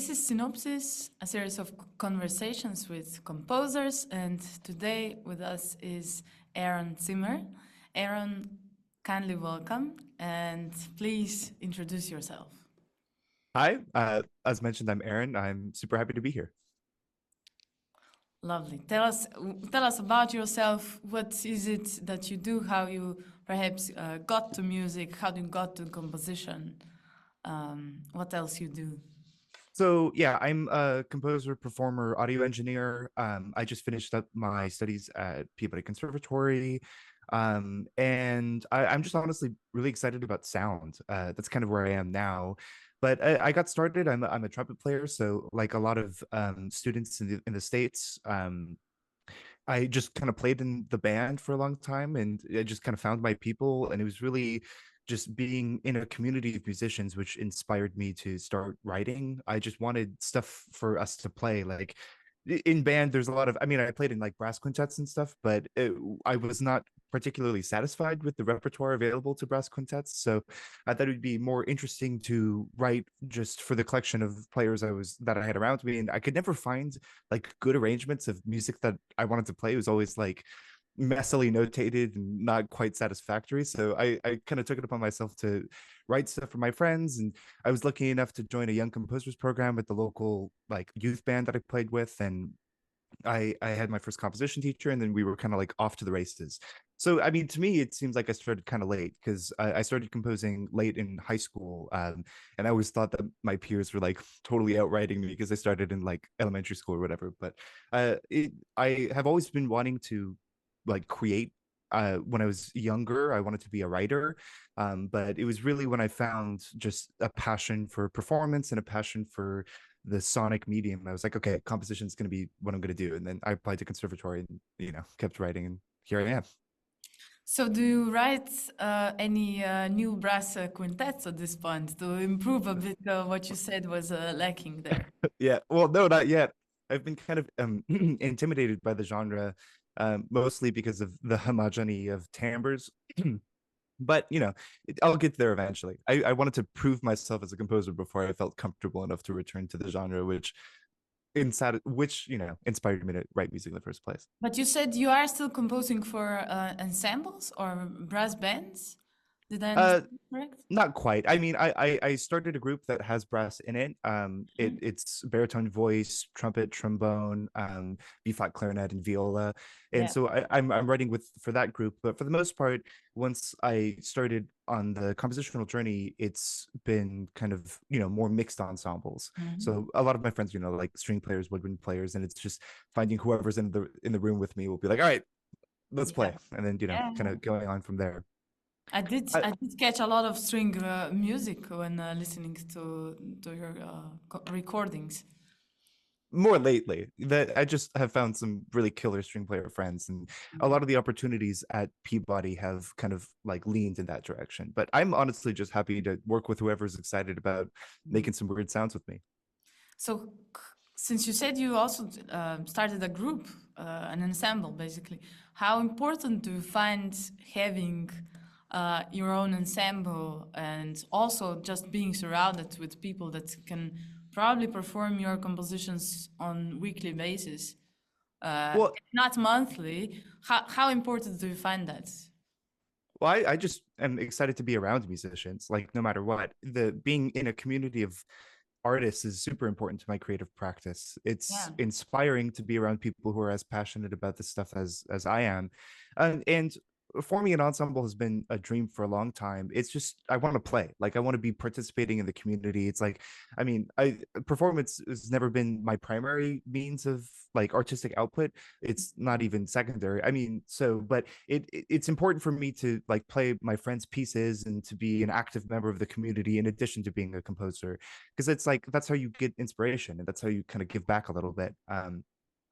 This is Synopsis, a series of conversations with composers, and today with us is Aaron Zimmer. Aaron, kindly welcome, and please introduce yourself. Hi, as mentioned, I'm Aaron. I'm super happy to be here. Lovely. Tell us about yourself. What is it that you do? How you perhaps got to music? How you got to composition? What else you do? So yeah, I'm a composer, performer, audio engineer. I just finished up my studies at Peabody Conservatory. And I'm just honestly really excited about sound. That's kind of where I am now. But I got started. I'm a trumpet player, so like a lot of students in the States, I just kind of played in the band for a long time, and I just kind of found my people, and it was really just being in a community of musicians which inspired me to start writing. I just wanted stuff for us to play. Like in band, there's a lot of, I mean, I played in like brass quintets and stuff, but I was not particularly satisfied with the repertoire available to brass quintets. So I thought it would be more interesting to write just for the collection of players that I had around me. And I could never find like good arrangements of music that I wanted to play. It was always like messily notated and not quite satisfactory. So I kind of took it upon myself to write stuff for my friends. And I was lucky enough to join a young composers program at the local like youth band that I played with. And I had my first composition teacher, and then we were kind of like off to the races. So I mean, to me, it seems like I started kind of late because I started composing late in high school, and I always thought that my peers were like totally outwriting me because I started in like elementary school or whatever. But I have always been wanting to like create. When I was younger, I wanted to be a writer, but it was really when I found just a passion for performance and a passion for the sonic medium. I was like, okay, composition is going to be what I'm going to do. And then I applied to conservatory and, kept writing, and here I am. So do you write any new brass quintets at this point to improve a bit what you said was lacking there? Yeah, well, no, not yet. I've been kind of intimidated by the genre, mostly because of the homogeny of timbres. But I'll get there eventually. I wanted to prove myself as a composer before I felt comfortable enough to return to the genre, which inspired me to write music in the first place. But you said you are still composing for ensembles or brass bands? Did I understand correct? Not quite. I mean, I started a group that has brass in it. It's baritone voice, trumpet, trombone, B flat clarinet, and viola. And so I'm writing for that group. But for the most part, once I started on the compositional journey, it's been kind of more mixed ensembles. So a lot of my friends, like string players, woodwind players, and it's just finding whoever's in the room with me will be like, all right, let's play, and then kind of going on from there. I did catch a lot of string music when listening to your recordings. More lately, that I just have found some really killer string player friends, and a lot of the opportunities at Peabody have kind of like leaned in that direction. But I'm honestly just happy to work with whoever's excited about making some weird sounds with me. So, since you said you also started a group, an ensemble, basically, how important do you find having your own ensemble and also just being surrounded with people that can probably perform your compositions on weekly basis, well, not monthly? How important do you find that? Well, I just am excited to be around musicians, like no matter what. The being in a community of artists is super important to my creative practice. It's inspiring to be around people who are as passionate about this stuff as I am. And forming an ensemble has been a dream for a long time. It's just I want to play. Like I want to be participating in the community. It's like, I mean, performance has never been my primary means of like artistic output. It's not even secondary. I mean, but it's important for me to like play my friends' pieces and to be an active member of the community in addition to being a composer, because it's like that's how you get inspiration and that's how you kind of give back a little bit.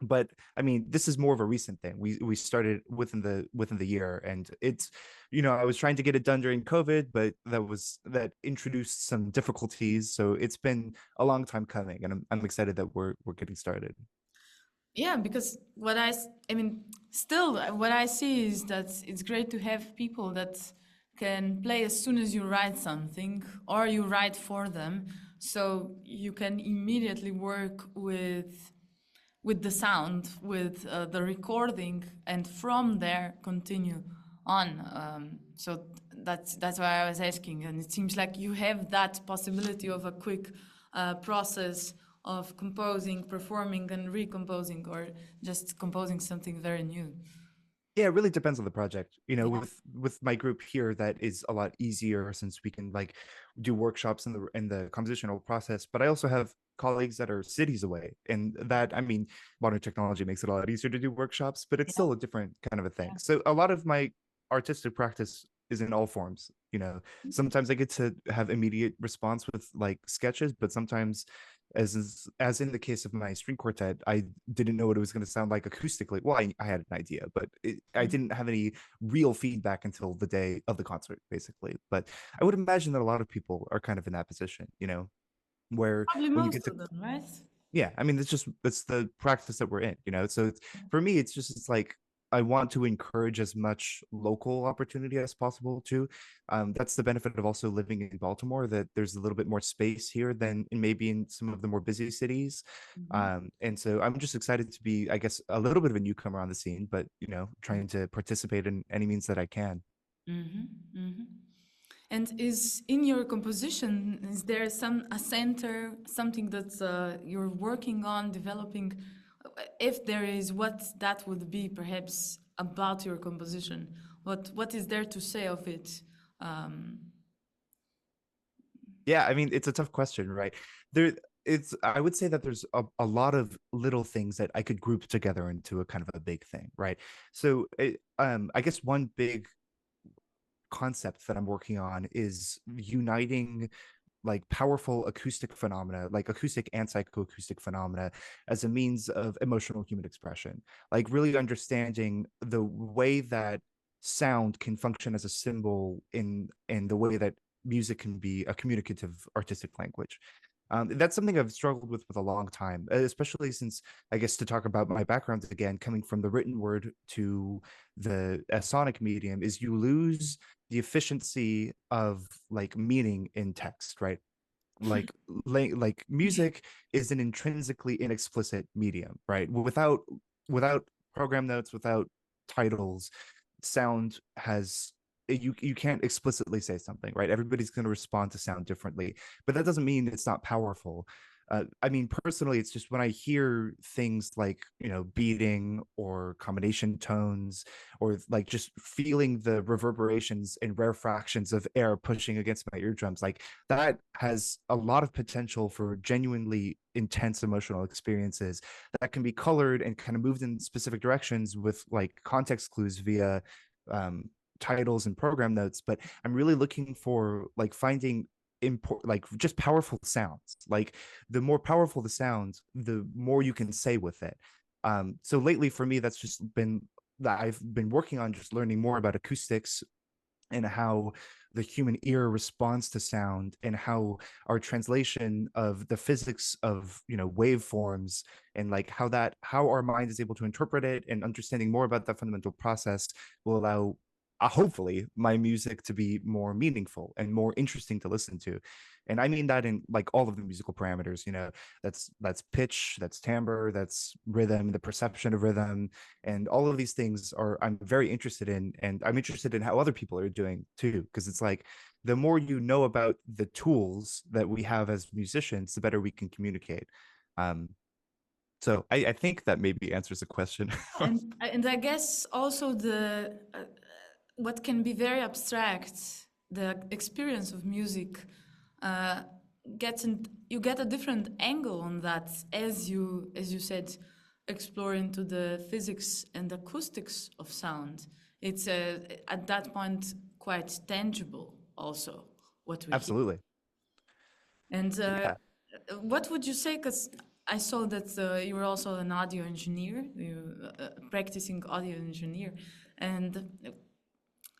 But I mean, this is more of a recent thing. We started within the year, and it's I was trying to get it done during COVID, but that introduced some difficulties. So it's been a long time coming, and I'm excited that we're getting started. Yeah, because what I mean, still what I see is that it's great to have people that can play as soon as you write something or you write for them. so you can immediately work with the sound, with the recording, and from there continue on. So that's why I was asking, and it seems like you have that possibility of a quick process of composing, performing, and recomposing, or just composing something very new. Yeah, it really depends on the project. You know, Yeah. with my group here, that is a lot easier since we can like do workshops in the compositional process. But I also have colleagues that are cities away, and that, I mean, modern technology makes it a lot easier to do workshops, but it's Yeah. still a different kind of a thing. Yeah. So a lot of my artistic practice is in all forms. You know, sometimes I get to have immediate response with like sketches, but sometimes as in the case of my string quartet, I didn't know what it was going to sound like acoustically. Well, I had an idea, but I Mm. didn't have any real feedback until the day of the concert, basically. But I would imagine that a lot of people are kind of in that position, you know, where Probably when you most get to, of them, right? yeah, I mean, it's the practice that we're in, you know. So it's, for me, it's like I want to encourage as much local opportunity as possible too. That's the benefit of also living in Baltimore, that there's a little bit more space here than maybe in some of the more busy cities. Mhm. And so I'm just excited to be, I guess, a little bit of a newcomer on the scene, but you know, trying to participate in any means that I can. Mhm. Mhm. And is in your composition, is there a center, something that you're working on developing? If there is, what that would be, perhaps about your composition? What is there to say of it? Um, Yeah, I mean, it's a tough question, right? There, it's, I would say that there's a lot of little things that I could group together into a kind of a big thing, right? So, I guess one big concept that I'm working on is uniting like powerful acoustic phenomena, like acoustic and psychoacoustic phenomena, as a means of emotional human expression. Like really understanding the way that sound can function as a symbol in the way that music can be a communicative artistic language. That's something I've struggled with a long time, especially since, I guess, to talk about my background again, coming from the written word to the sonic medium, is you lose the efficiency of like meaning in text, right? Like like music is an intrinsically inexplicit medium, right? Without program notes, without titles, sound has, you can't explicitly say something, right? Everybody's going to respond to sound differently, but that doesn't mean it's not powerful. I mean, personally, it's just when I hear things like, you know, beating or combination tones, or like just feeling the reverberations and rare fractions of air pushing against my eardrums, like that has a lot of potential for genuinely intense emotional experiences that can be colored and kind of moved in specific directions with like context clues via um, titles and program notes. But I'm really looking for like finding like just powerful sounds. Like the more powerful the sound, the more you can say with it. So lately for me, that's just been that I've been working on just learning more about acoustics and how the human ear responds to sound, and how our translation of the physics of, you know, waveforms, and like how our mind is able to interpret it, and understanding more about that fundamental process will allow, hopefully, my music to be more meaningful and more interesting to listen to. And I mean that in like all of the musical parameters, you know, that's pitch, that's timbre, that's rhythm, the perception of rhythm, and all of these things are, I'm very interested in, and I'm interested in how other people are doing too, because it's like the more you know about the tools that we have as musicians, the better we can communicate. So I think that maybe answers the question. and I guess also the what can be very abstract, the experience of music, uh, you get a different angle on that as you said, explore into the physics and acoustics of sound. It's at that point quite tangible also what we hear. Absolutely. And Yeah. what would you say? Because I saw that you were also an audio engineer, you practicing audio engineer, and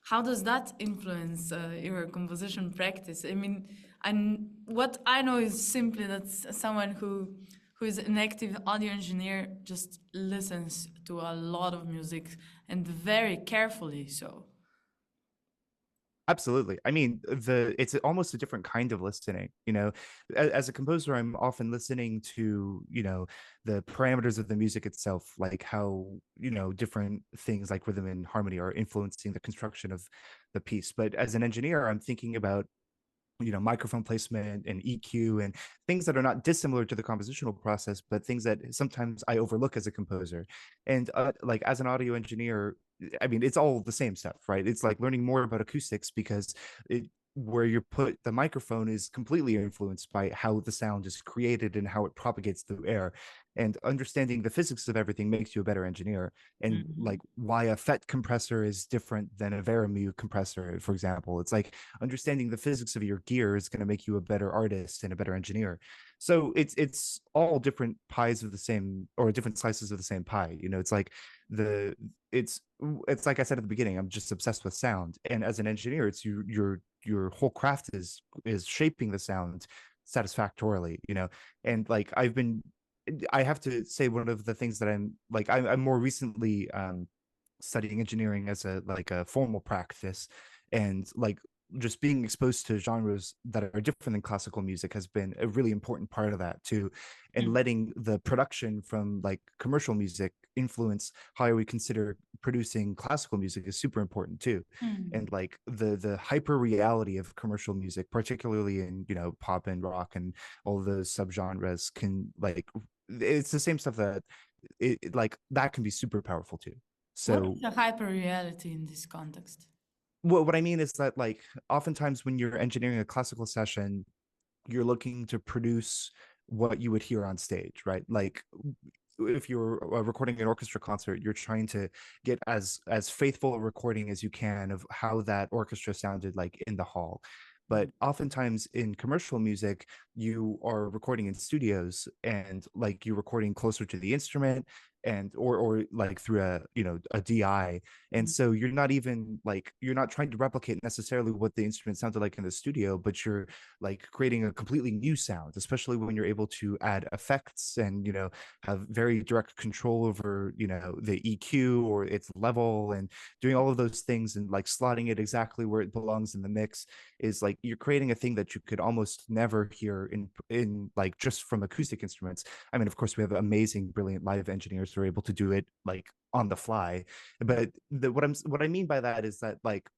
how does that influence your composition practice? I mean, what I know is simply that someone who is an active audio engineer just listens to a lot of music and very carefully. So Absolutely. I mean, it's almost a different kind of listening. As a composer, I'm often listening to, the parameters of the music itself, like how, different things like rhythm and harmony are influencing the construction of the piece. But as an engineer, I'm thinking about, microphone placement and EQ and things that are not dissimilar to the compositional process, but things that sometimes I overlook as a composer. And like as an audio engineer, I mean, it's all the same stuff, right? It's like learning more about acoustics because where you put the microphone is completely influenced by how the sound is created and how it propagates through air. And understanding the physics of everything makes you a better engineer. And Mm-hmm. like why a FET compressor is different than a Veramu compressor, for example. It's like understanding the physics of your gear is going to make you a better artist and a better engineer. So it's all different pies of the same, or different slices of the same pie. It's like the it's it's like I said at the beginning, I'm just obsessed with sound. And as an engineer, it's your whole craft is shaping the sound satisfactorily. And like I have to say, one of the things that I'm more recently studying engineering as a formal practice, and like just being exposed to genres that are different than classical music has been a really important part of that too. And letting the production from like commercial music influence how we consider producing classical music is super important too. Mm-hmm. And like the hyper reality of commercial music, particularly in pop and rock and all those subgenres, can like it's the same stuff that like that can be super powerful too. What So is a hyper reality in this context? what I mean is that like oftentimes when you're engineering a classical session, you're looking to produce what you would hear on stage, right? Like if you're recording an orchestra concert, you're trying to get as faithful a recording as you can of how that orchestra sounded like in the hall. But oftentimes in commercial music, you are recording in studios, and like you're recording closer to the instrument, and or like through a DI. And so you're not trying to replicate necessarily what the instrument sounded like in the studio, but you're like creating a completely new sound, especially when you're able to add effects and have very direct control over the EQ or its level, and doing all of those things and like slotting it exactly where it belongs in the mix. Is like you're creating a thing that you could almost never hear in like just from acoustic instruments. I mean, of course, we have amazing, brilliant live engineers who are able to do it like on the fly. But what I mean by that is that like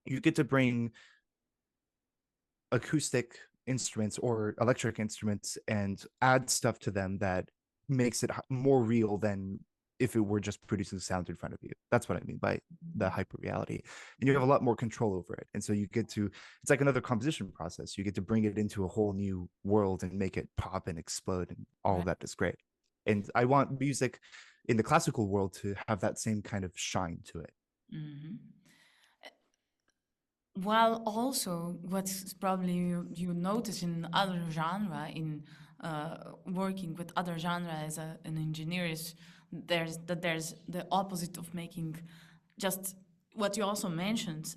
you get to bring acoustic instruments or electric instruments and add stuff to them that makes it more real than if it were just producing sound in front of you. That's what I mean by the hyper reality. And you have a lot more control over it. And so you get to, it's like another composition process. You get to bring it into a whole new world and make it pop and explode. And all of Right. that is great. And I want music in the classical world to have that same kind of shine to it. Mm-hmm. While also, what's probably you notice in other genre, in working with other genre as an engineer, is there's the opposite of making just what you also mentioned,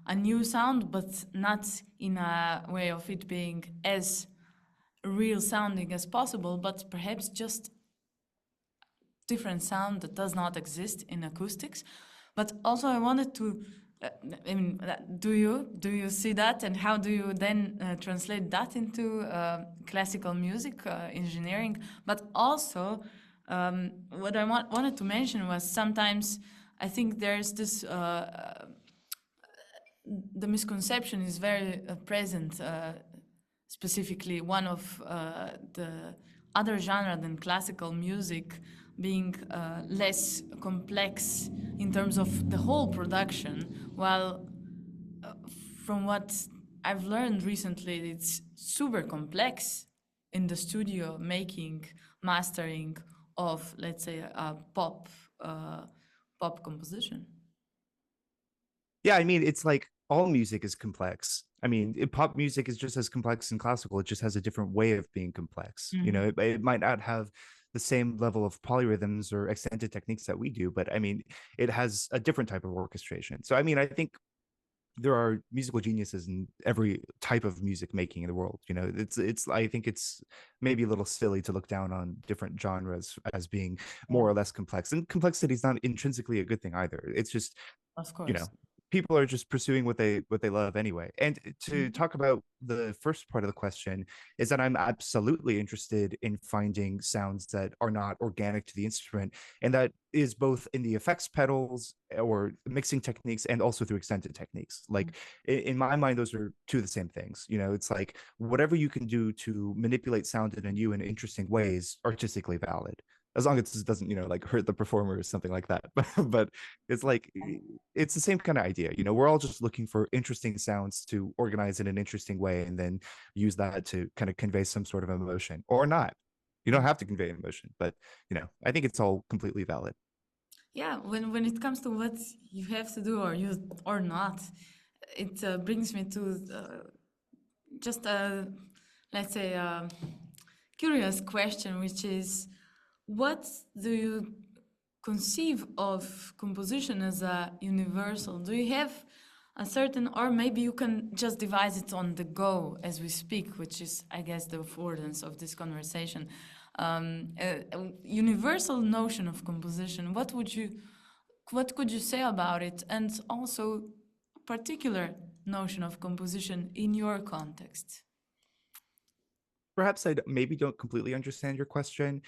a new sound, but not in a way of it being as real sounding as possible, but perhaps just different sound that does not exist in acoustics. But also, I wanted to, I mean, do you see that, and how do you then translate that into classical music engineering? But also, what I wanted to mention was sometimes I think there's this. The misconception is very present, specifically one of the other genre than classical music being less complex in terms of the whole production, while from what I've learned recently, it's super complex in the studio making, mastering of, let's say, a pop composition. Yeah, I mean, it's like all music is complex. I mean, pop music is just as complex in classical. It just has a different way of being complex. Mm-hmm. It might not have the same level of polyrhythms or extended techniques that we do, but I mean, it has a different type of orchestration. So, I mean, I think there are musical geniuses in every type of music making in the world. It's I think it's maybe a little silly to look down on different genres as being Yeah, more or less complex. And complexity is not intrinsically a good thing either. It's just, of you know, course. people are just pursuing what they love anyway. And to talk about the first part of the question is that I'm absolutely interested in finding sounds that are not organic to the instrument, and that is both in the effects pedals or mixing techniques and also through extended techniques. Like in my mind, those are two of the same things. It's like whatever you can do to manipulate sound in new and interesting ways, artistically valid, as long as it doesn't like hurt the performer or something like that. But it's like it's the same kind of idea. We're all just looking for interesting sounds to organize in an interesting way and then use that to kind of convey some sort of emotion or not. You don't have to convey emotion, but I think it's all completely valid. Yeah, when it comes to what you have to do or not, it brings me to just a, let's say, a curious question, which is, what do you conceive of composition as a universal? Do you have a certain, or maybe you can just devise it on the go as we speak, which is, I guess, the affordance of this conversation. A universal notion of composition. What could you say about it? And also, a particular notion of composition in your context. Perhaps I maybe don't completely understand your question.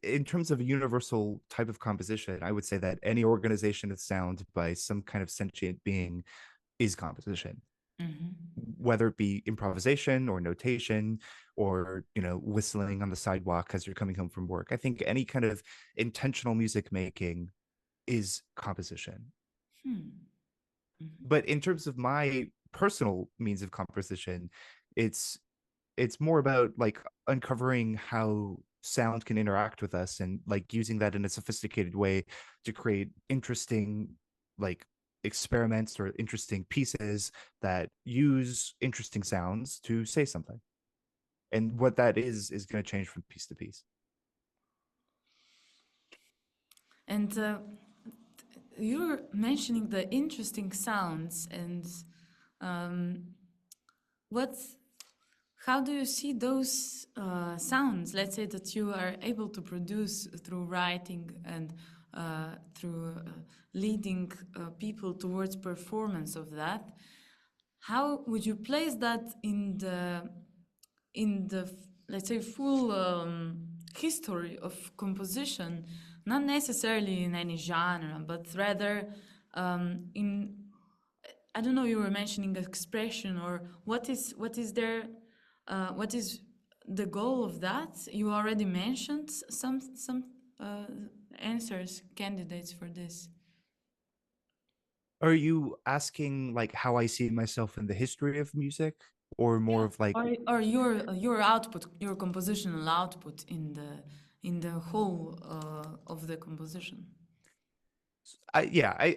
In terms of a universal type of composition, I would say that any organization of sound by some kind of sentient being is composition, whether it be improvisation or notation or whistling on the sidewalk as you're coming home from work. I think any kind of intentional music making is composition. But in terms of my personal means of composition, it's more about like uncovering how sound can interact with us and like using that in a sophisticated way to create interesting like experiments or interesting pieces that use interesting sounds to say something. And what that is going to change from piece to piece. And you're mentioning the interesting sounds, and how do you see those sounds, let's say, that you are able to produce through writing and through leading people towards performance of that? How would you place that in the let's say full history of composition, not necessarily in any genre, but rather in, I don't know, you were mentioning expression, or what is there, what is the goal of that? You already mentioned some answers, candidates for this. Are you asking like how I see myself in the history of music, or more of like, or your output, your compositional output in the whole of the composition?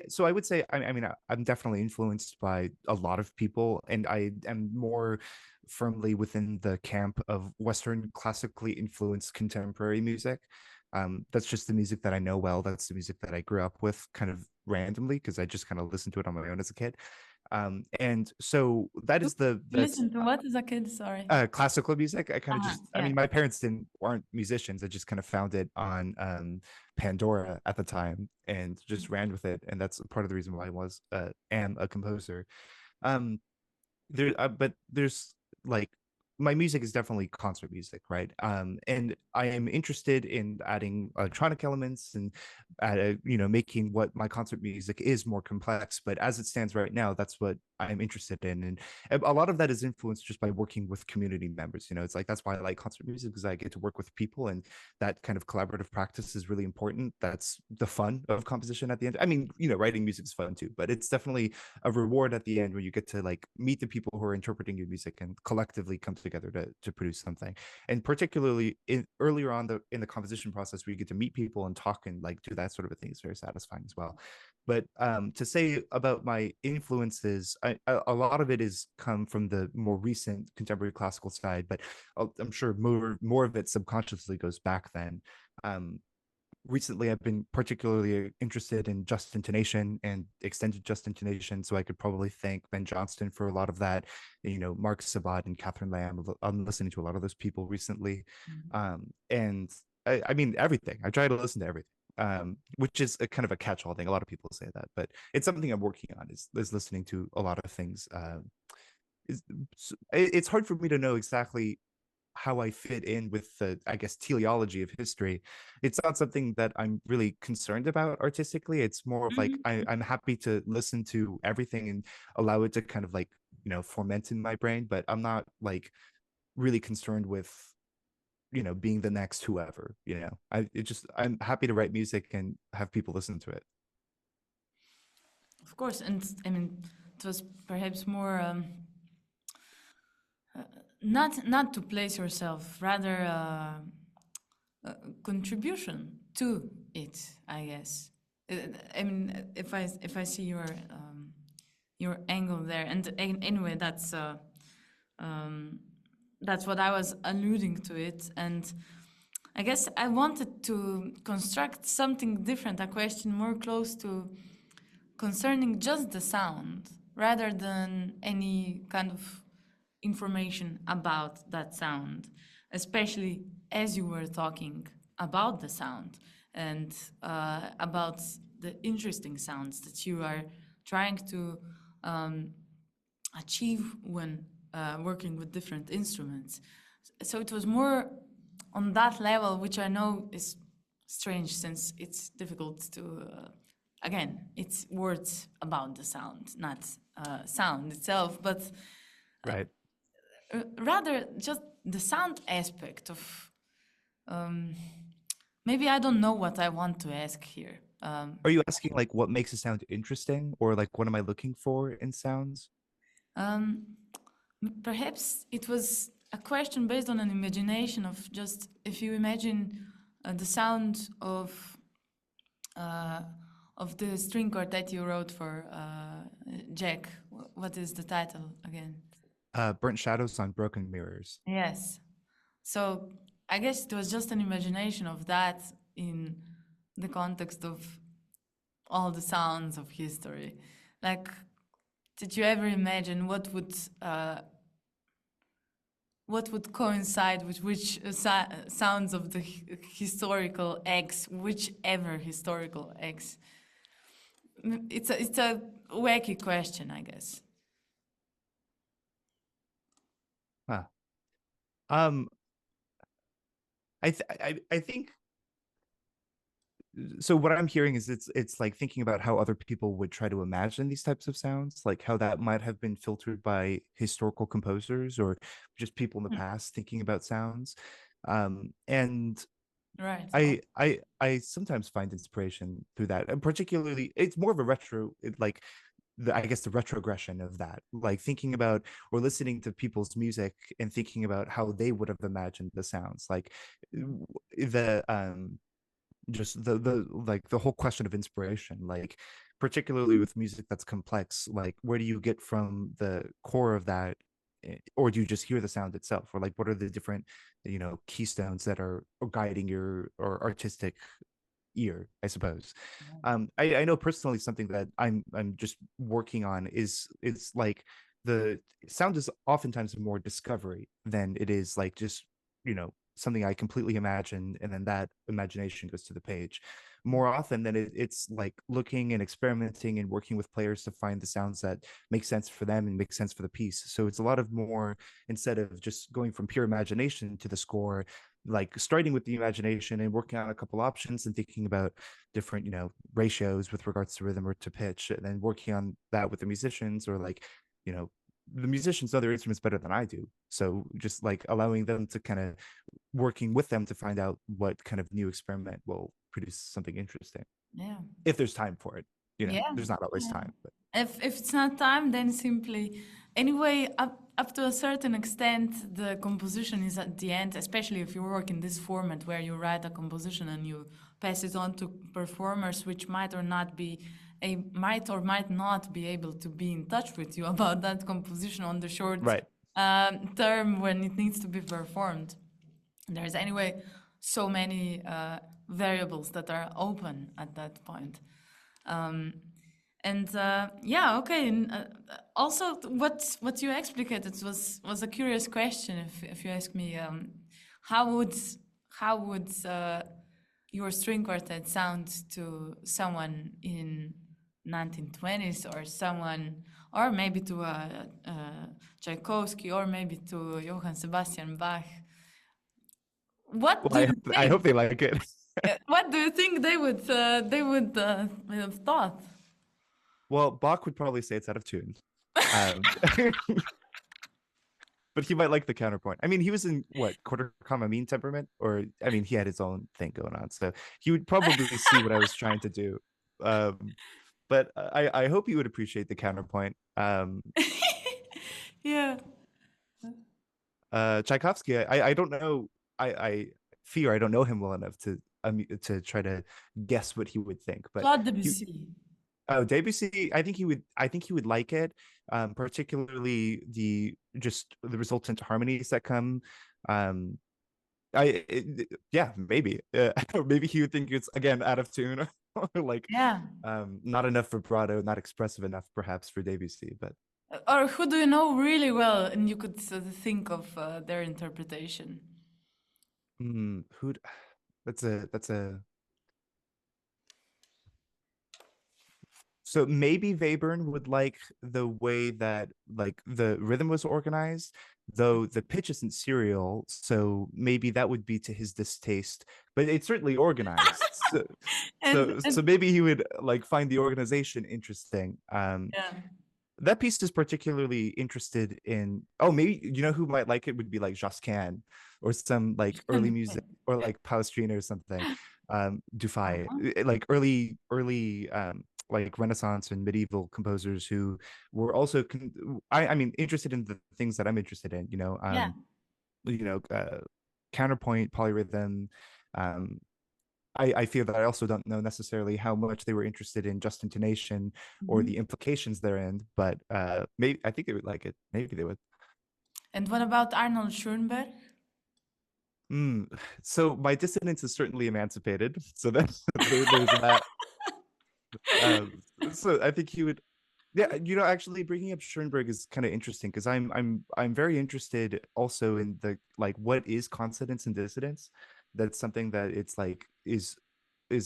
So I would say, I mean, I'm definitely influenced by a lot of people, and I am more firmly within the camp of Western classically influenced contemporary music. That's just the music that I know well. That's the music that I grew up with kind of randomly because I just kind of listened to it on my own as a kid. And so that's Listen to what as a kid? Sorry. Classical music. I kind of just, I mean, my parents aren't musicians. I just kind of found it on Pandora at the time and just ran with it. And that's part of the reason why I am a composer. But there's like, my music is definitely concert music, right? And I am interested in adding electronic elements and making what my concert music is more complex. But as it stands right now, that's what I'm interested in, and a lot of that is influenced just by working with community members. It's like that's why I like concert music, because I get to work with people, and that kind of collaborative practice is really important. That's the fun of composition at the end. I mean, writing music is fun too, but it's definitely a reward at the end when you get to like meet the people who are interpreting your music and collectively come together to produce something. And particularly earlier on in the composition process, where you get to meet people and talk and like do that sort of a thing, is very satisfying as well. But to say about my influences, a lot of it is come from the more recent contemporary classical side, but I'm sure more of it subconsciously goes back then. Recently, I've been particularly interested in just intonation and extended just intonation, so I could probably thank Ben Johnston for a lot of that. Mark Sabat and Catherine Lamb. I'm listening to a lot of those people recently, and I mean everything. I try to listen to everything. which is a kind of a catch-all thing. A lot of people say that, but it's something I'm working on, is listening to a lot of things. It's hard for me to know exactly how I fit in with the, I guess, teleology of history. It's not something that I'm really concerned about artistically. It's more of like I'm happy to listen to everything and allow it to kind of like, ferment in my brain, but I'm not like really concerned with, being the next whoever. I'm happy to write music and have people listen to it. Of course, and I mean, it was perhaps more not to place yourself, rather contribution to it, I guess. I mean, if I see your angle there, and anyway, that's what I was alluding to it, and I guess I wanted to construct something different, a question more close to concerning just the sound, rather than any kind of information about that sound, especially as you were talking about the sound and about the interesting sounds that you are trying to achieve when working with different instruments. So it was more on that level, which I know is strange since it's difficult to, again, it's words about the sound, not sound itself, but Right. rather just the sound aspect of, maybe I don't know what I want to ask here. Are you asking like what makes a sound interesting, or like what am I looking for in sounds? Perhaps it was a question based on an imagination of just, if you imagine the sound of the string quartet you wrote for Jack. What is the title again? Burnt Shadows on Broken Mirrors. Yes. So I guess it was just an imagination of that in the context of all the sounds of history. Like, did you ever imagine what would coincide with which sounds of the historical X, whichever historical X? It's a wacky question, I guess. Huh. I think so. What I'm hearing is it's like thinking about how other people would try to imagine these types of sounds, like how that might have been filtered by historical composers or just people in the past thinking about sounds. And Right. I sometimes find inspiration through that, and particularly it's more of a like I guess the retrogression of that, like thinking about or listening to people's music and thinking about how they would have imagined the sounds, like the just the like the whole question of inspiration, like particularly with music that's complex, like where do you get from the core of that, or do you just hear the sound itself, or like what are the different keystones that are guiding your or artistic ear, I suppose. I know personally something that I'm just working on is it's like the sound is oftentimes more discovery than it is like just something I completely imagine and then that imagination goes to the page. More often than it's like looking and experimenting and working with players to find the sounds that make sense for them and make sense for the piece. So it's a lot of more, instead of just going from pure imagination to the score, like starting with the imagination and working on a couple options and thinking about different ratios with regards to rhythm or to pitch, and then working on that with the musicians, or like the musicians know their instruments better than I do, so just like allowing them to kind of working with them to find out what kind of new experiment will produce something interesting. Yeah. If there's time for it, Yeah. there's not always time, but if it's not time, then simply anyway, up to a certain extent, the composition is at the end, especially if you work in this format where you write a composition and you pass it on to performers, which might or not be able to be in touch with you about that composition on the short right. term when it needs to be performed. There's anyway so many variables that are open at that point. And okay. And, also, what you explicated was a curious question. If you ask me, how would your string quartet sounds to someone in 1920s, or someone, or maybe to Tchaikovsky, or maybe to Johann Sebastian Bach, what Well, do you I hope think? they like it. What do you think they would have thought? Well, Bach would probably say it's out of tune. Um, but he might like the counterpoint. I mean, he was in what, quarter comma mean temperament, or I mean, he had his own thing going on, so he would probably see what I was trying to do. Um, but I hope he would appreciate the counterpoint. Yeah. Tchaikovsky, I don't know. I fear I don't know him well enough to try to guess what he would think. But Claude he, Debussy. oh, Debussy, I think he would like it, particularly the resultant harmonies that come. Um, yeah, maybe, maybe he would think it's again out of tune, or like, Yeah. not enough vibrato, not expressive enough, perhaps, for Debussy. But Or who do you know really well, and you could think of their interpretation? who? That's a So maybe Webern would like the way that like the rhythm was organized, though the pitch isn't serial, so maybe that would be to his distaste. But it's certainly organized. So so And maybe he would like find the organization interesting. yeah. That piece is particularly interested in, oh, maybe you know who might like it would be like Josquin, or some like early music, or like Palestrina or something. Dufay, Uh-huh. like early like Renaissance and medieval composers who were also I mean interested in the things that I'm interested in, Yeah. you know uh, counterpoint, polyrhythm. um I feel that I also don't know necessarily how much they were interested in just intonation or Mhm. the implications therein, but maybe I think they would like it. Maybe they would. And what about Arnold Schoenberg? Mm. So my dissonance is certainly emancipated. So that's there's that. Um, so I think he would. Yeah, actually bringing up Schoenberg is kind of interesting because I'm very interested also in the like what is consonance and dissonance. That's something that it's like is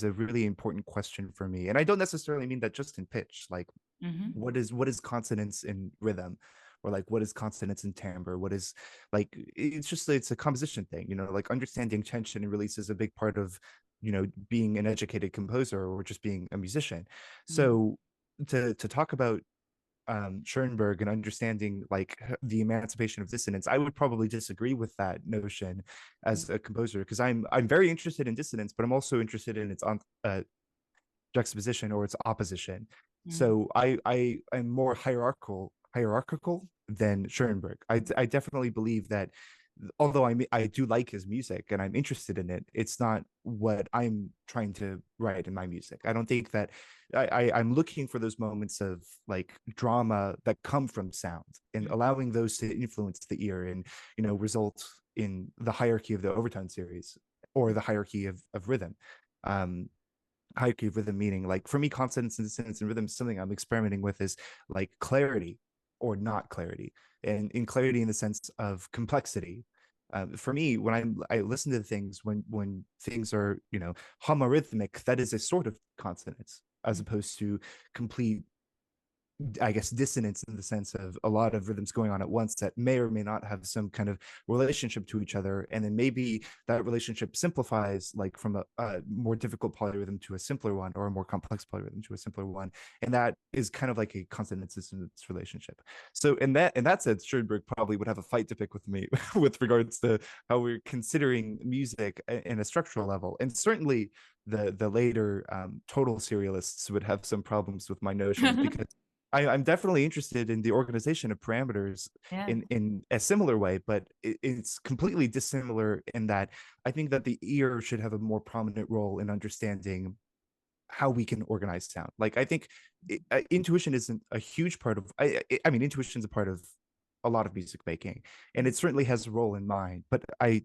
a really important question for me, and I don't necessarily mean that just in pitch. Like, Hmm. what is consonance in rhythm, or like what is consonance in timbre? What is like it's a composition thing. Like understanding tension and release is a big part of being an educated composer or just being a musician. So to talk about Schoenberg and understanding like the emancipation of dissonance, I would probably disagree with that notion as a composer because I'm very interested in dissonance, but I'm also interested in its juxtaposition or its opposition. So I am more hierarchical than Schoenberg. I definitely believe that although I do like his music and I'm interested in it, it's not what I'm trying to write in my music. I don't think that I'm looking for those moments of like drama that come from sound and allowing those to influence the ear and result in the hierarchy of the overtone series or the hierarchy of rhythm. Um, Hierarchy of rhythm meaning like for me consonance and dissonance and rhythm is something I'm experimenting with is like clarity or not clarity, and in clarity in the sense of complexity. For me, when I listen to things, when things are homorythmic, that is a sort of consonance as opposed to complete, I guess, dissonance in the sense of a lot of rhythms going on at once that may or may not have some kind of relationship to each other. And then maybe that relationship simplifies like from a more difficult polyrhythm to a simpler one, or a more complex polyrhythm to a simpler one. And that is kind of like a consonance dissonance relationship. So in that sense, Schoenberg probably would have a fight to pick with me with regards to how we're considering music in a structural level. And certainly the later total serialists would have some problems with my notions because I'm definitely interested in the organization of parameters Yeah. in a similar way, but it's completely dissimilar in that I think that the ear should have a more prominent role in understanding how we can organize sound. Like I think intuition isn't a huge part of. I mean, intuition is a part of a lot of music making, and it certainly has a role in mine. But I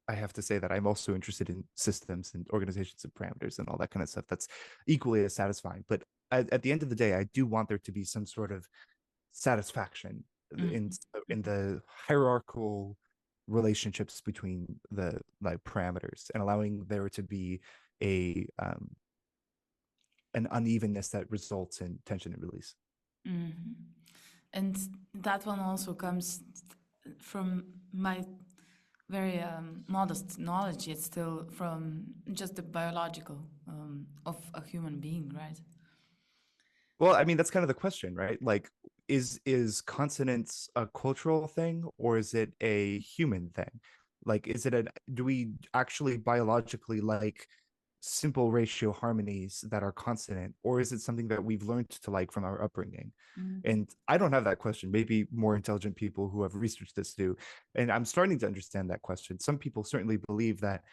have to say that I'm also interested in systems and organizations and parameters and all that kind of stuff. That's equally as satisfying. But at the end of the day, I do want there to be some sort of satisfaction in Mm. in the hierarchical relationships between the like parameters, and allowing there to be a an unevenness that results in tension and release. Mm-hmm. And that one also comes from my very modest knowledge. It's still from just the biological of a human being, right? Well, I mean, that's kind of the question, right? Like, is consonance a cultural thing or is it a human thing? Like, do we actually biologically like simple ratio harmonies that are consonant, or is it something that we've learned to like from our upbringing? Mm-hmm. And I don't have that question. Maybe more intelligent people who have researched this do. And I'm starting to understand that question. Some people certainly believe that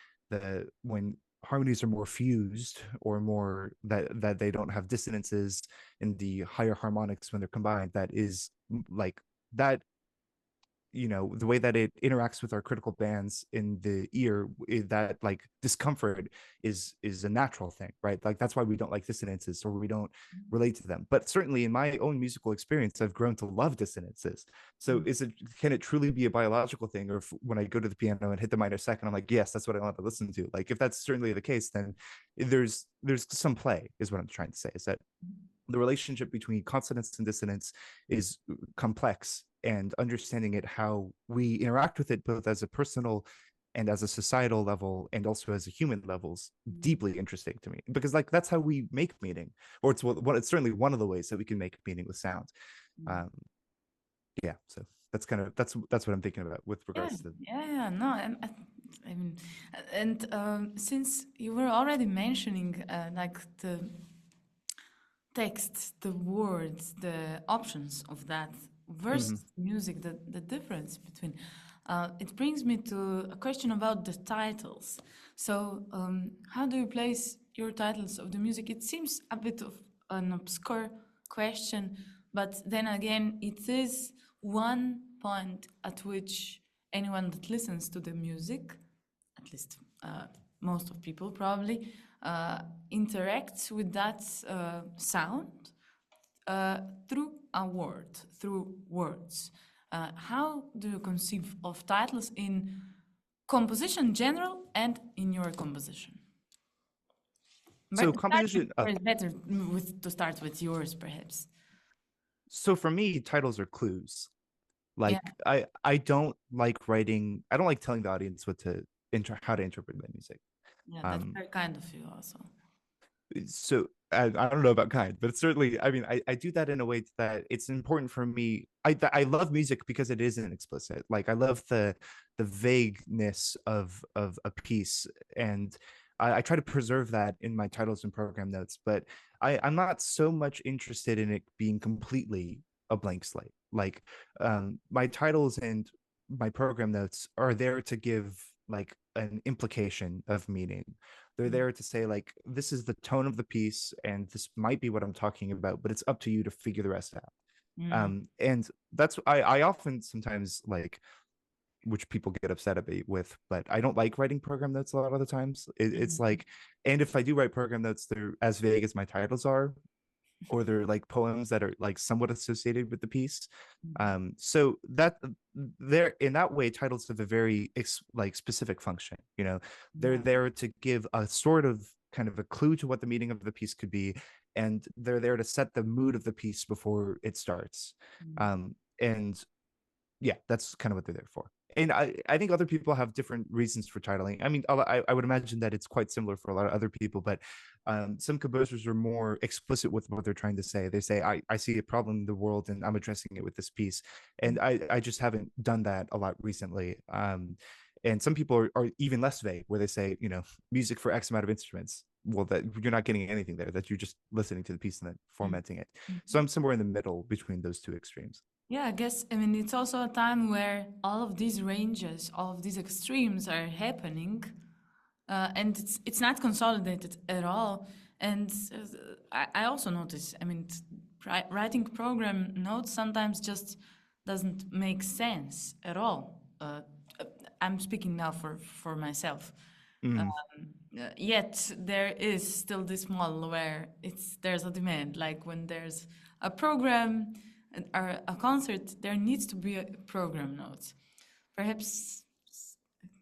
when harmonies are more fused or more that they don't have dissonances in the higher harmonics when they're combined, that is like that, the way that it interacts with our critical bands in the ear, that like discomfort is a natural thing, right? Like that's why we don't like dissonances or we don't relate to them. But certainly in my own musical experience, I've grown to love dissonances. So can it truly be a biological thing? Or when I go to the piano and hit the minor second, I'm like, yes, that's what I want to listen to. Like if that's certainly the case, then there's some play, is what I'm trying to say, is that the relationship between consonance and dissonance is complex, and understanding it, how we interact with it both as a personal and as a societal level and also as a human levels, deeply interesting to me, because like that's how we make meaning, or it's certainly one of the ways that we can make meaning with sound. Yeah, so that's what I'm thinking about with regards to No, I mean, and since you were already mentioning like the text, the words, the options of that versus music, the difference between. It brings me to a question about the titles. So, how do you place your titles of the music? It seems a bit of an obscure question, but then again, it is one point at which anyone that listens to the music, at least most of people probably, interacts with that sound through a word, through words. How do you conceive of titles in composition general and in your composition? so composition. It's better to start with yours, perhaps. So for me, titles are clues. Like Yeah, I don't like writing. I don't like telling the audience how to interpret my music. yeah, that's Um, very kind of you also. so I don't know about kind, but certainly, I mean, I do that in a way that it's important for me. I love music because it isn't explicit. Like I love the vagueness of a piece, and I try to preserve that in my titles and program notes. But I'm not so much interested in it being completely a blank slate. Like my titles and my program notes are there to give like an implication of meaning. They're there to say like, this is the tone of the piece and this might be what I'm talking about, but it's up to you to figure the rest out. Mm. And that's I often sometimes like, which people get upset at me with, but I don't like writing program notes a lot of the times. It's like, and if I do write program notes, they're as vague as my titles are, or they're like poems that are like somewhat associated with the piece. So that there, in that way, titles have a very like specific function. They're Yeah. there to give a sort of kind of a clue to what the meaning of the piece could be, and they're there to set the mood of the piece before it starts. And yeah, that's kind of what they're there for. And I think other people have different reasons for titling. I mean, I would imagine that it's quite similar for a lot of other people, but some composers are more explicit with what they're trying to say. They say, I see a problem in the world and I'm addressing it with this piece. And I just haven't done that a lot recently. And some people are even less vague, where they say, music for X amount of instruments. Well, that you're not getting anything there, that you're just listening to the piece and then formatting it. So I'm somewhere in the middle between those two extremes. Yeah, I guess, I mean, it's also a time where all of these ranges, all of these extremes are happening, and it's not consolidated at all. And I also notice, I mean, writing program notes sometimes just doesn't make sense at all. I'm speaking now for myself. Mm. Yet there is still this model where there's a demand, like when there's a program or a concert, there needs to be a program notes. Perhaps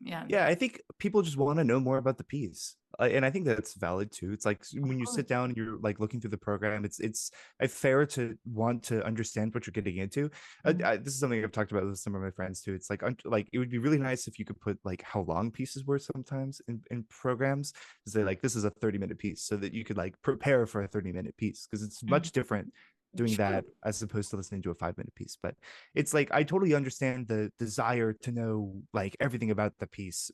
Yeah, Yeah, I think people just want to know more about the piece. And I think that's valid too. It's like of when you sit course. down and you're like looking through the program, it's fair to want to understand what you're getting into. Mhm. This is something I've talked about with some of my friends too. It's like it would be really nice if you could put like how long pieces were sometimes in programs to say like this is a 30-minute piece so that you could like prepare for a 30-minute piece because it's Mhm. much different doing Sure. that as opposed to listening to a 5-minute piece. But it's like I totally understand the desire to know like everything about the piece,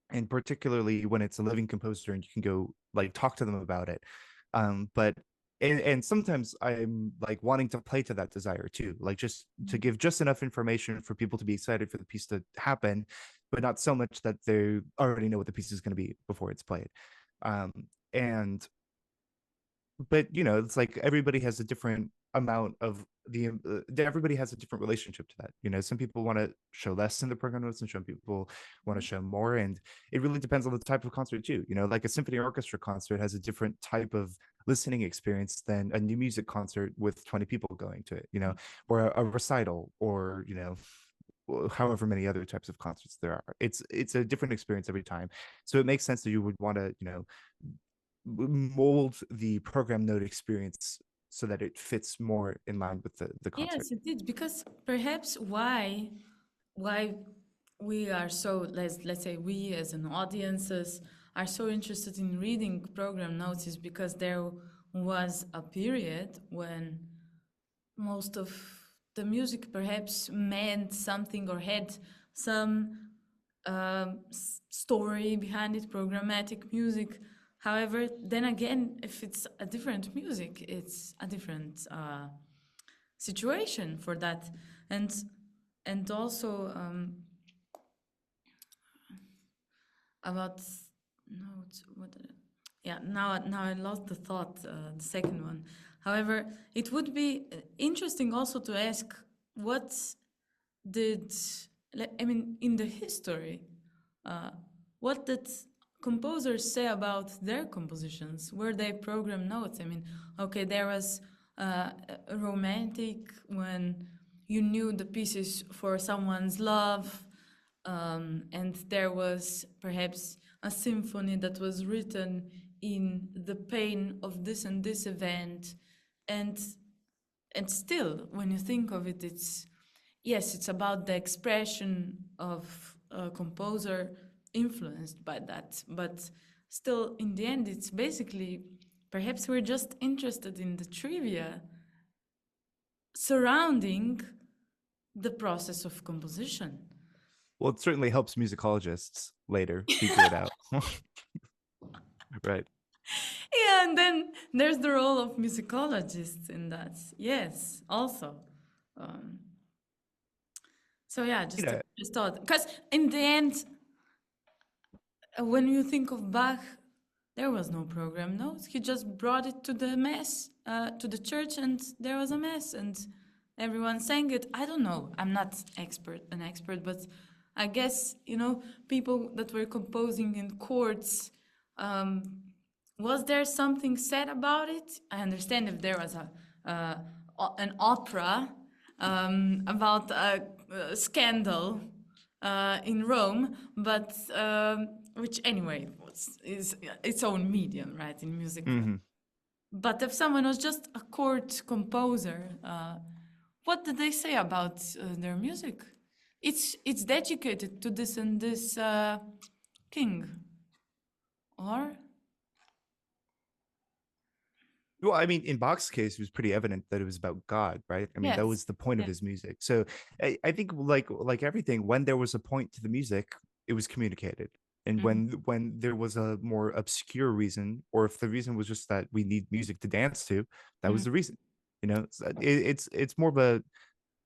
and particularly when it's a living composer and you can go like talk to them about it. But and sometimes I'm like wanting to play to that desire too, like just to give just enough information for people to be excited for the piece to happen, but not so much that they already know what the piece is going to be before it's played. And but you know, it's like everybody has a different amount of everybody has a different relationship to that. You know, some people want to show less in the program notes and some people want to show more, and it really depends on the type of concert too. You know, like a symphony orchestra concert has a different type of listening experience than a new music concert with 20 people going to it, you know, or a recital, or you know, however many other types of concerts there are. It's a different experience every time, so it makes sense that you would want to, you know, mold the program note experience so that it fits more in line with the concert. Yes, it did, because perhaps why we are so, let's say we as an audiences are so interested in reading program notes is because there was a period when most of the music perhaps meant something or had some story behind it, programmatic music. However, then again, if it's a different music, it's a different situation for that, and also about notes. What? Yeah, now I lost the thought. The second one. However, it would be interesting also to ask what did I mean in the history. Uh, what did composers say about their compositions? Were they program notes? I mean, okay, there was a romantic when you knew the pieces for someone's love, and there was perhaps a symphony that was written in the pain of this and this event, and still, when you think of it, it's yes, it's about the expression of a composer influenced by that, but still, in the end, it's basically perhaps we're just interested in the trivia surrounding the process of composition. Well, it certainly helps musicologists later figure it out. Right. Yeah, and then there's the role of musicologists in that. Yes, also. Um, so yeah, Yeah. just thought, because in the end, when you think of Bach, there was no program notes. He just brought it to the mass, to the church, and there was a mass, and everyone sang it. I don't know. I'm not an expert, but I guess people that were composing in chords. Um, was there something said about it? I understand if there was an opera about a scandal in Rome, but which anyway is its own medium, right, in music. Mhm. But if someone was just a chord composer, what did they say about their music? It's dedicated to this and this king, or Well, I mean, in Bach's case, it was pretty evident that it was about God, right? I mean, that yes, was the point of yes. his music. So I think like everything, when there was a point to the music, it was communicated. And Mhm. when there was a more obscure reason, or if the reason was just that we need music to dance to, that was Mhm. the reason. You know, it's more of a,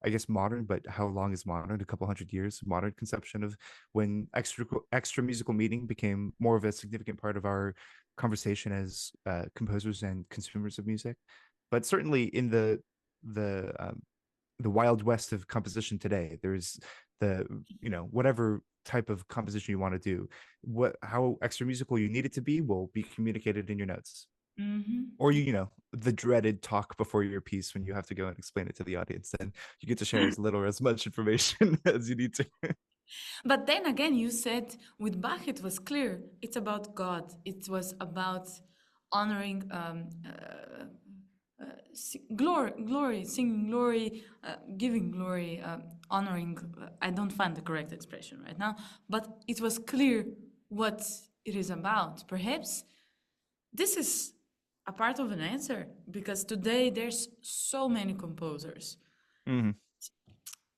I guess, modern, but how long is modern? A couple hundred years, modern conception of when extra musical meaning became more of a significant part of our conversation as composers and consumers of music. But certainly in the wild west of composition today, there's the, you know, whatever type of composition you want to do, what how extra musical you need it to be will be communicated in your notes, Mhm. or you know, the dreaded talk before your piece when you have to go and explain it to the audience, then you get to share as little or as much information as you need to. But then again, you said with Bach it was clear. It's about God. It was about honoring glory, singing glory, giving glory, honoring. I don't find the correct expression right now, but it was clear what it is about. Perhaps this is a part of an answer because today there's so many composers Mhm.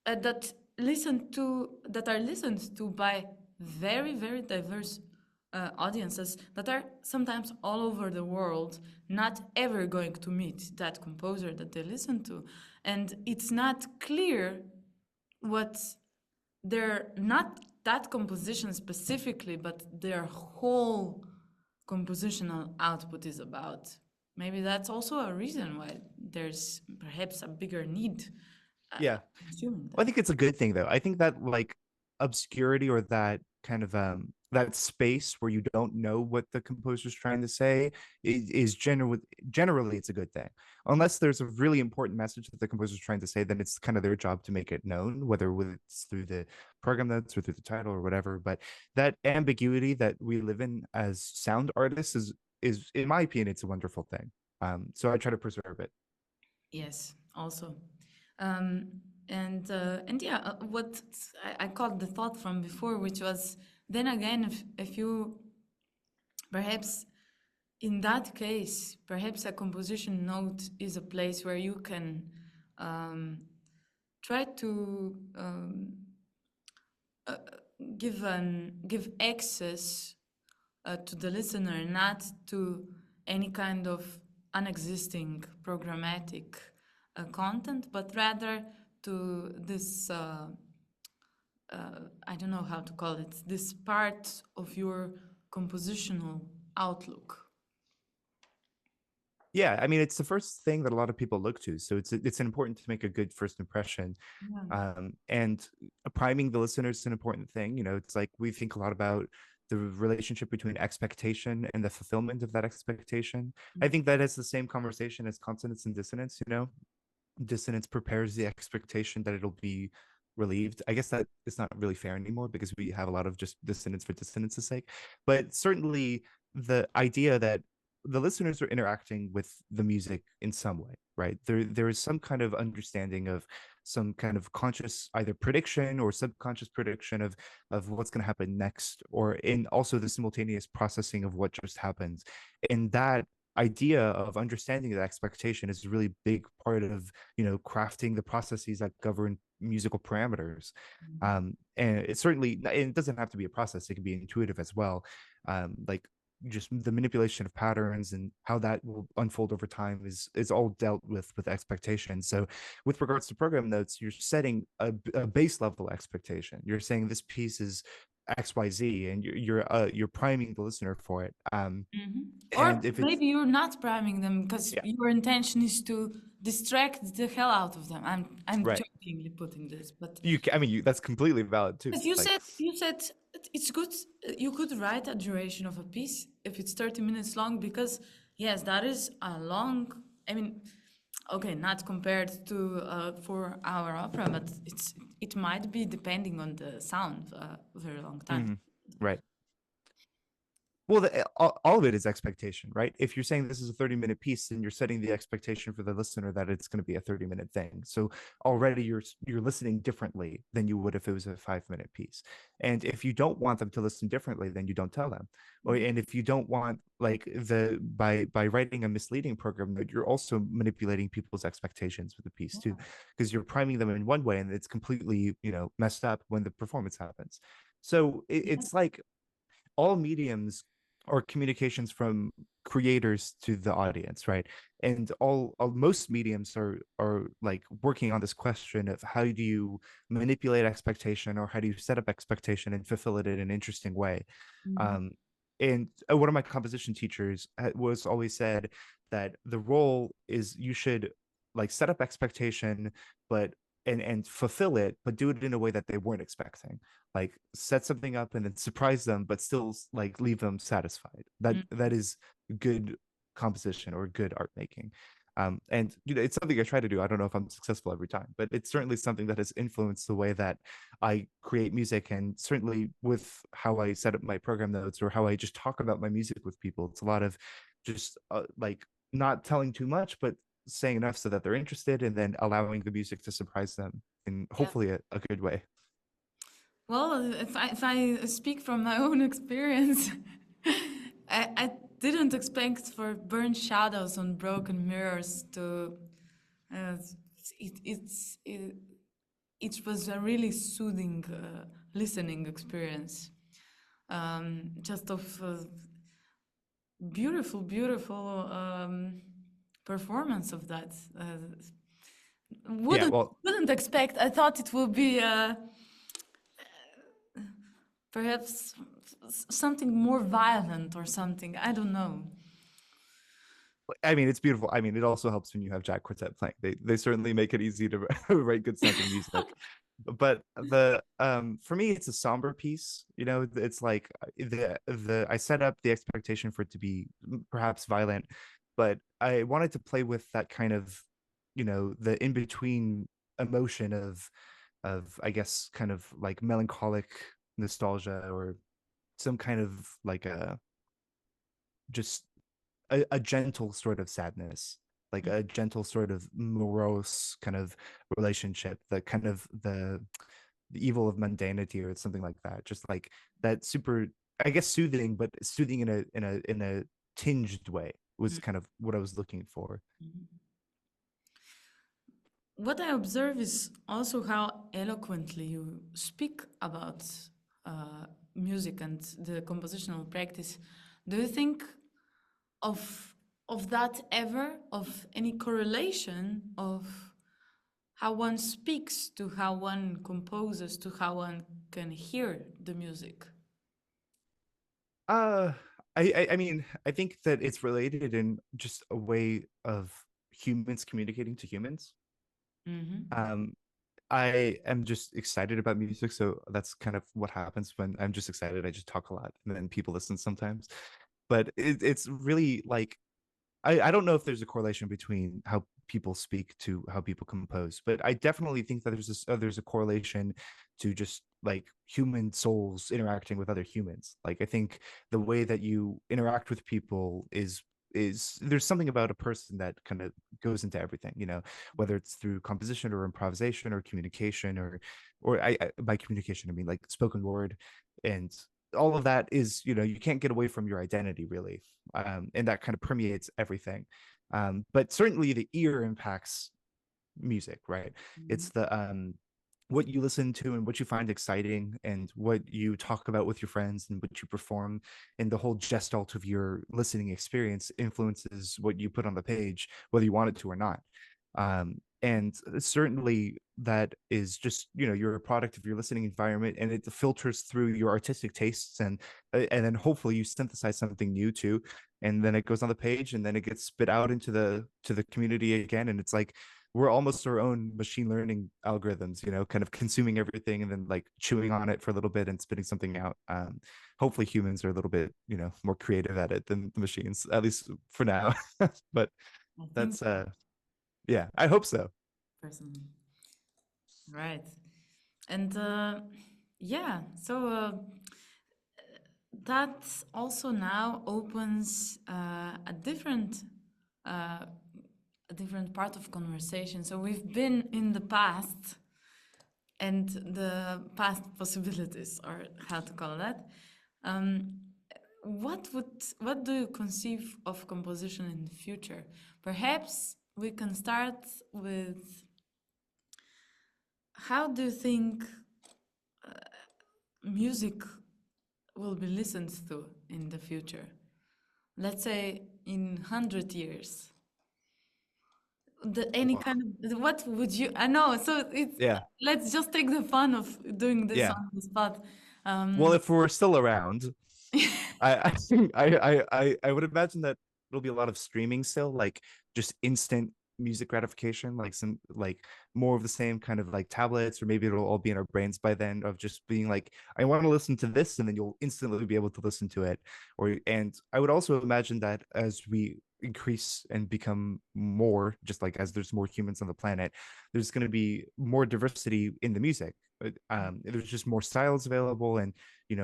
that are listened to by very very diverse audiences that are sometimes all over the world, not ever going to meet that composer that they listen to, and it's not clear what their, not that composition specifically, but their whole compositional output is about. Maybe that's also a reason why there's perhaps a bigger need Yeah. consuming Well, I them. think it's a good thing though. I think that like obscurity or that kind of that space where you don't know what the composer's trying to say is generally it's a good thing. Unless there's a really important message that the composer's trying to say, then it's kind of their job to make it known, whether it's through the program notes or through the title or whatever. But that ambiguity that we live in as sound artists is in my opinion, it's a wonderful thing. So I try to preserve it. Yes, also. Um, and yeah, what I caught the thought from before, which was then again, if you perhaps in that case, perhaps a composition note is a place where you can um, try to uh, give access to the listener, not to any kind of unexisting programmatic content, but rather to this, I don't know how to call it, this part of your compositional outlook. Yeah, I mean, it's the first thing that a lot of people look to, so it's important to make a good first impression. Yeah. And priming the listener is an important thing. You know, it's like we think a lot about the relationship between expectation and the fulfillment of that expectation. I think that is the same conversation as consonance and dissonance. You know, dissonance prepares the expectation that it'll be relieved. I guess that it's not really fair anymore because we have a lot of just dissonance for dissonance's sake, but certainly the idea that the listeners are interacting with the music in some way, right? There is some kind of understanding of some kind of conscious either prediction or subconscious prediction of what's going to happen next, or in also the simultaneous processing of what just happened. And that idea of understanding that expectation is a really big part of, you know, crafting the processes that govern musical parameters. And it certainly, it doesn't have to be a process, it can be intuitive as well. Like just the manipulation of patterns and how that will unfold over time is all dealt with expectation. So with regards to program notes, you're setting a base level expectation. You're saying this piece is XYZ, and you're priming the listener for it. Or And if it's, maybe you're not priming them because yeah, your intention is to distract the hell out of them. I'm right, jokingly putting this, but I mean, that's completely valid too. because you Like, said it's good. You could write a duration of a piece if it's 30 minutes long, because yes, that is a long. I mean, okay, not compared to 4 hour opera, but it might be depending on the sound a very long time. right. Well, all of it is expectation, right? If you're saying this is a 30-minute piece, then you're setting the expectation for the listener that it's going to be a 30-minute thing. So already you're listening differently than you would if it was a 5-minute piece. And if you don't want them to listen differently, then you don't tell them. Or and if you don't want, like, the by writing a misleading program note, you're also manipulating people's expectations with the piece too, because you're priming them in one way and it's completely, you know, messed up when the performance happens. So it's like all mediums are communications from creators to the audience, right? And most mediums are like working on this question of how do you manipulate expectation, or how do you set up expectation and fulfill it in an interesting way. Mhm. um and one of my composition teachers was always said that the role is you should like set up expectation, but and fulfill it, but do it in a way that they weren't expecting. Like set something up and then surprise them, but still like leave them satisfied. That is good composition or good art making. And it's something I try to do. I don't know if I'm successful every time, but it's certainly something that has influenced the way that I create music, and certainly with how I set up my program notes or how I just talk about my music with people. It's a lot of just like not telling too much, but saying enough so that they're interested, and then allowing the music to surprise them in Yeah. hopefully a good way. Well, if I speak from my own experience, I didn't expect for burnt shadows on broken mirrors to. Uh, it was a really soothing listening experience. Just of beautiful performance of that. Yeah, Wouldn't well, wouldn't expect. I thought it would be perhaps something more violent or something. I don't know. I mean, it's beautiful. I mean, it also helps when you have Jack Quartet playing. They certainly make it easy to write good sounding music. But the for me, it's a somber piece. It's like the I set up the expectation for it to be perhaps violent, but I wanted to play with that kind of, the in between emotion of I guess kind of like melancholic nostalgia, or some kind of like a just a gentle sort of sadness, like a gentle sort of morose kind of relationship, the kind of the evil of mundanity or something like that. Just like that super, I guess, soothing, but soothing in a tinged way was kind of what I was looking for. What I observe is also how eloquently you speak about uh, music and the compositional practice. Do you think of that ever, of any correlation of how one speaks to how one composes to how one can hear the music? Uh, I mean, I think that it's related in just a way of humans communicating to humans. Mm-hmm. Um, I am just excited about music, so that's kind of what happens when I'm just excited. I just talk a lot, and then people listen sometimes. But it's really like I don't know if there's a correlation between how people speak to how people compose, but I definitely think that there's a correlation to just like human souls interacting with other humans. Like I think the way that you interact with people is there's something about a person that kind of goes into everything, whether it's through composition or improvisation or communication, or I by communication I mean like spoken word, and all of that is, you can't get away from your identity really, and that kind of permeates everything. But certainly the ear impacts music, right? It's the what you listen to and what you find exciting and what you talk about with your friends and what you perform, and the whole gestalt of your listening experience influences what you put on the page, whether you want it to or not. And certainly that is just, you're a product of your listening environment, and it filters through your artistic tastes, and then hopefully you synthesize something new too, and then it goes on the page, and then it gets spit out into the community again, and it's like we're almost our own machine learning algorithms, kind of consuming everything and then like chewing on it for a little bit and spitting something out. Hopefully humans are a little bit, more creative at it than the machines, at least for now. But I think that's yeah, I hope so. personally, right? And yeah, so that also now opens uh, a different part of conversation. So we've been in the past and the past possibilities, or how to call that. Um, what do you conceive of composition in the future? Perhaps we can start with how do you think music will be listened to in the future? Let's say in 100 years. Any Wow. kind of what would you? I know. So it's Yeah, let's just take the fun of doing this yeah. on the spot. Well, Um, if we're still around, I think I would imagine that it'll be a lot of streaming still, like just instant music gratification, like some like more of the same kind of like tablets, or maybe it'll all be in our brains by then, of just being like, I want to listen to this, and then you'll instantly be able to listen to it. And I would also imagine that as we increase and become more, just like as there's more humans on the planet, there's going to be more diversity in the music. There's just more styles available, and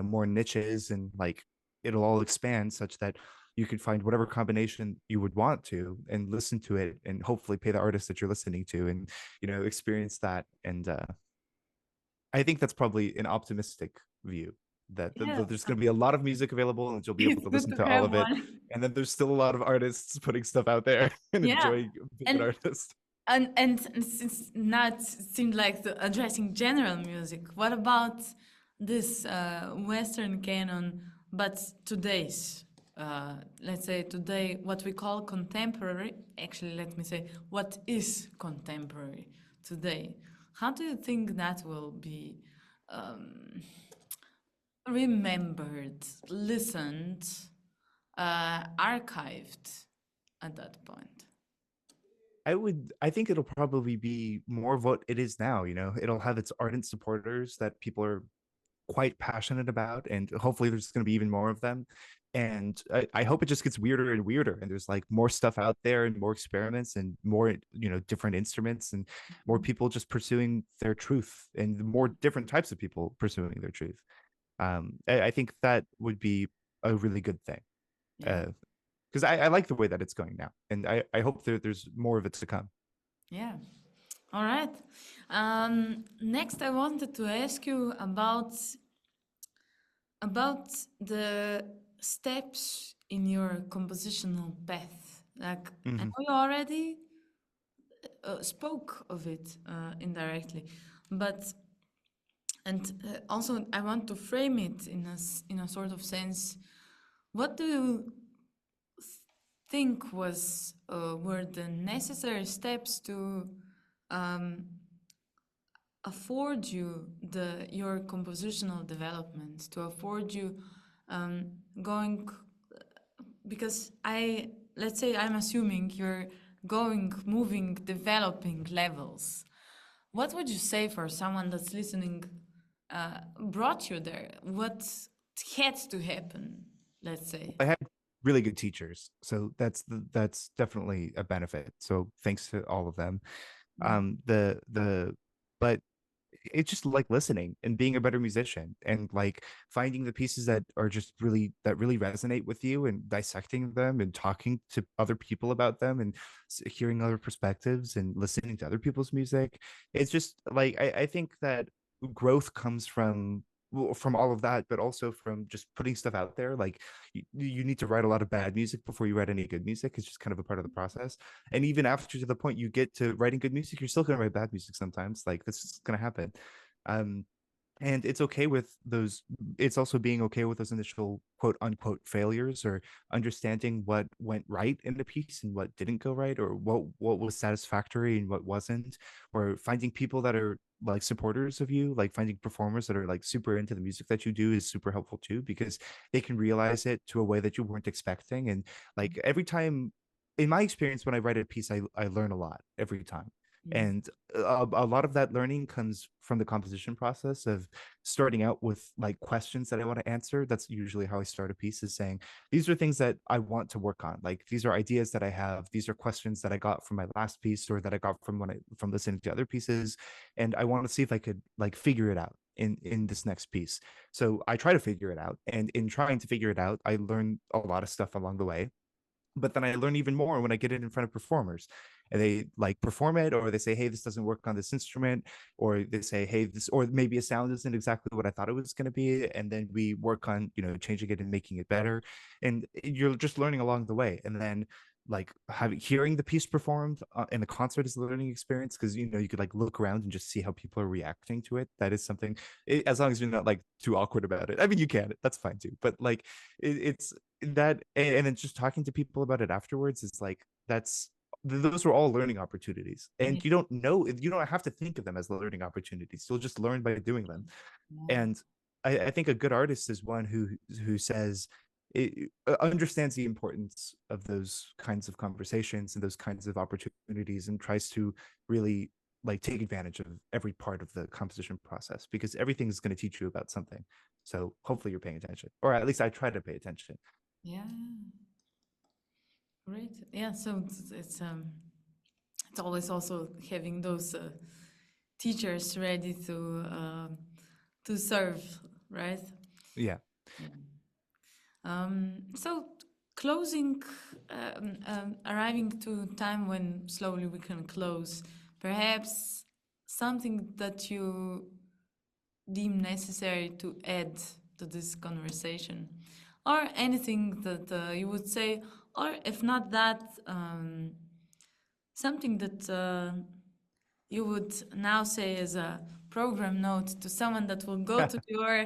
more niches, and like it'll all expand such that you could find whatever combination you would want to and listen to it, and hopefully pay the artist that you're listening to, and experience that. And I think that's probably an optimistic view, that Yeah, there's going to be a lot of music available and you'll be able it's to good listen to to all have of it. one. And then there's still a lot of artists putting stuff out there and Yeah, enjoying being an and artist. and since now it seemed like addressing general music, what about this Western canon, but today's, let's say today, what we call contemporary, actually let me say, what is contemporary today? How do you think that will be um, remembered, listened, archived at that point? I think it'll probably be more of what it is now. It'll have its ardent supporters that people are quite passionate about, and hopefully there's going to be even more of them. And I hope it just gets weirder and weirder, and there's like more stuff out there, and more experiments, and more different instruments, and more people just pursuing their truth, and more different types of people pursuing their truth. I think that would be a really good thing, Yeah. because I like the way that it's going now, and I hope there's more of it to come. Yeah. All right. Next, I wanted to ask you about the steps in your compositional path. Like, I know Hmm. you already spoke of it indirectly, but and also I want to frame it in a sort of sense. What do you think were the necessary steps to um, afford you your compositional development, to afford you going, because let's say I'm assuming you're going, moving, developing levels. What would you say for someone that's listening, brought you there? What had to happen, let's say? I had really good teachers, so that's definitely a benefit. So thanks to all of them. The But it's just like listening and being a better musician, and like finding the pieces that are just really resonate with you, and dissecting them, and talking to other people about them, and hearing other perspectives, and listening to other people's music. It's just like I think that growth comes from, well, from all of that, but also from just putting stuff out there. Like you need to write a lot of bad music before you write any good music. It's just kind of a part of the process. And even after, to the point you get to writing good music, you're still going to write bad music sometimes. Like this is going to happen. um and it's okay with those. It's also being okay with those initial quote unquote failures, or understanding what went right in the piece and what didn't go right, or what was satisfactory and what wasn't, or finding people that are like supporters of you, like finding performers that are like super into the music that you do is super helpful too, because they can realize it to a way that you weren't expecting. And like every time, in my experience, when I write a piece, I learn a lot every time. Yes. And a lot of that learning comes from the composition process of starting out with like questions that I want to answer. That's usually how I start a piece, is saying, these are things that I want to work on. Like these are ideas that I have. These are questions that I got from my last piece, or that I got from listening to other pieces. And I want to see if I could like figure it out in this next piece. So I try to figure it out. And in trying to figure it out, I learn a lot of stuff along the way. But then I learn even more when I get it in front of performers, and they like perform it, or they say, hey, this doesn't work on this instrument, or they say, hey, this, or maybe a sound isn't exactly what I thought it was going to be. And then we work on, changing it and making it better. And you're just learning along the way. And then like hearing the piece performed in a concert is a learning experience, because you could like look around and just see how people are reacting to it. That is something, as long as you're not like too awkward about it. I mean, you can, that's fine too, but like it's that. And then just talking to people about it afterwards is like, those are all learning opportunities, Yeah. and you don't have to think of them as learning opportunities. You'll just learn by doing them. Yeah. And I think a good artist is one who says, it understands the importance of those kinds of conversations and those kinds of opportunities, and tries to really like take advantage of every part of the composition process, because everything is going to teach you about something. So hopefully you're paying attention, or at least I try to pay attention. Yeah. Great. Yeah. So it's always also having those teachers ready to serve, right? Yeah. Yeah. So closing, arriving to time when slowly we can close. Perhaps something that you deem necessary to add to this conversation, or anything that you would say, or if not that, something that you would now say as a program note to someone that will go to your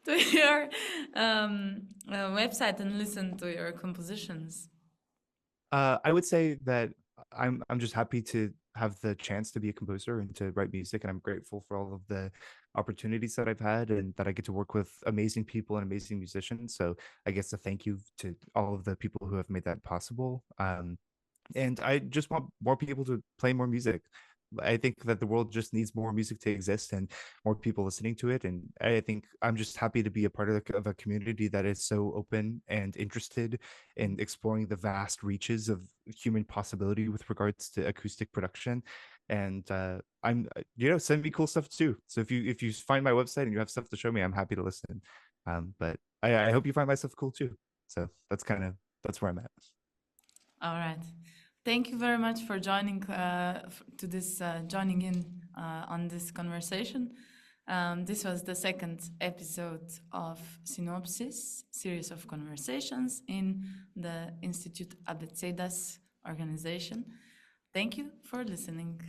to your website and listen to your compositions. I would say that I'm just happy to have the chance to be a composer and to write music, and I'm grateful for all of the opportunities that I've had and that I get to work with amazing people and amazing musicians. So I guess a thank you to all of the people who have made that possible. And I just want more people to play more music. I think that the world just needs more music to exist and more people listening to it. And I think I'm just happy to be a part of a community that is so open and interested in exploring the vast reaches of human possibility with regards to acoustic production. And I'm, send me cool stuff too. So if you find my website and you have stuff to show me, I'm happy to listen. But I hope you find my stuff cool too. So that's where I'm at. All right. Thank you very much for joining to this joining in on this conversation. This was the second episode of Synopsis, series of conversations in the Institute Abecedas organization. Thank you for listening.